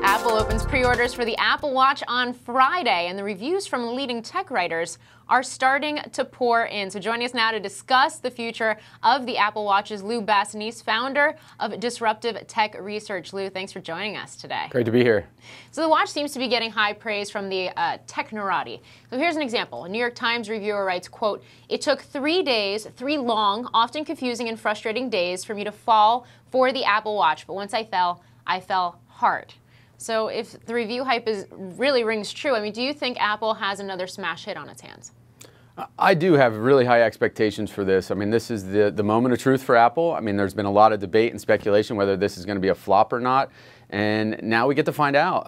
Apple opens pre-orders for the Apple Watch on Friday, and the reviews from leading tech writers are starting to pour in. So joining us now to discuss the future of the Apple Watch is Lou Bassanese, founder of Disruptive Tech Research. Lou, thanks for joining us today. Great to be here. So the watch seems to be getting high praise from the technorati. So here's an example. A New York Times reviewer writes, quote, "It took 3 days, 3 long, often confusing and frustrating days for me to fall for the Apple Watch. But once I fell hard." So if the review hype really rings true, I mean, do you think Apple has another smash hit on its hands? I do have really high expectations for this. I mean, this is the moment of truth for Apple. I mean, there's been a lot of debate and speculation whether this is going to be a flop or not. And now we get to find out.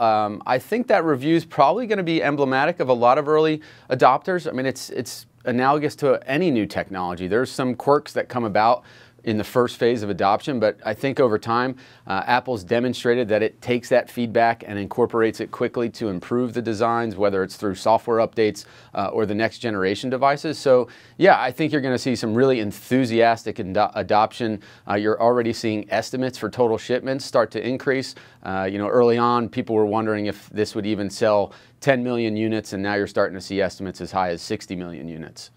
I think that review is probably going to be emblematic of a lot of early adopters. I mean, it's analogous to any new technology. There's some quirks that come about in the first phase of adoption, but I think over time, Apple's demonstrated that it takes that feedback and incorporates it quickly to improve the designs, whether it's through software updates or the next generation devices. So yeah, I think you're going to see some really enthusiastic adoption. You're already seeing estimates for total shipments start to increase. Early on, people were wondering if this would even sell 10 million units, and now you're starting to see estimates as high as 60 million units.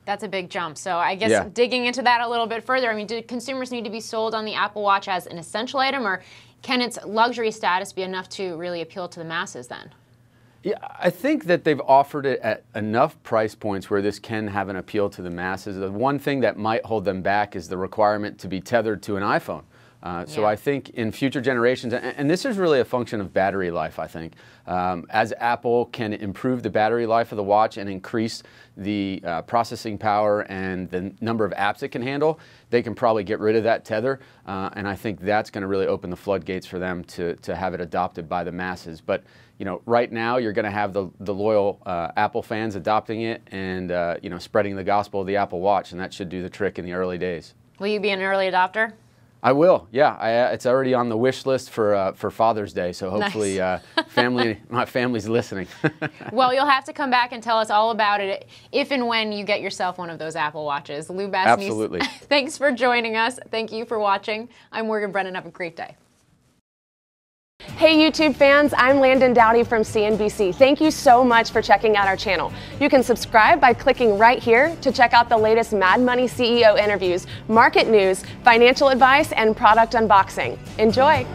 That's a big jump. So I guess digging into that a little bit further, I mean, do consumers need to be sold on the Apple Watch as an essential item, or can its luxury status be enough to really appeal to the masses then? Yeah, I think that they've offered it at enough price points where this can have an appeal to the masses. The one thing that might hold them back is the requirement to be tethered to an iPhone. So I think in future generations, and this is really a function of battery life, I think, as Apple can improve the battery life of the watch and increase the processing power and the number of apps it can handle, they can probably get rid of that tether. And I think that's going to really open the floodgates for them to have it adopted by the masses. But right now you're going to have the loyal Apple fans adopting it and spreading the gospel of the Apple Watch, and that should do the trick in the early days. Will you be an early adopter? I will, yeah. It's already on the wish list for Father's Day, so hopefully my family's listening. Well, you'll have to come back and tell us all about it if and when you get yourself one of those Apple Watches. Lou Bassanese, absolutely. Thanks for joining us. Thank you for watching. I'm Morgan Brennan. Have a great day. Hey YouTube fans, I'm Landon Dowdy from CNBC. Thank you so much for checking out our channel. You can subscribe by clicking right here to check out the latest Mad Money CEO interviews, market news, financial advice, and product unboxing. Enjoy!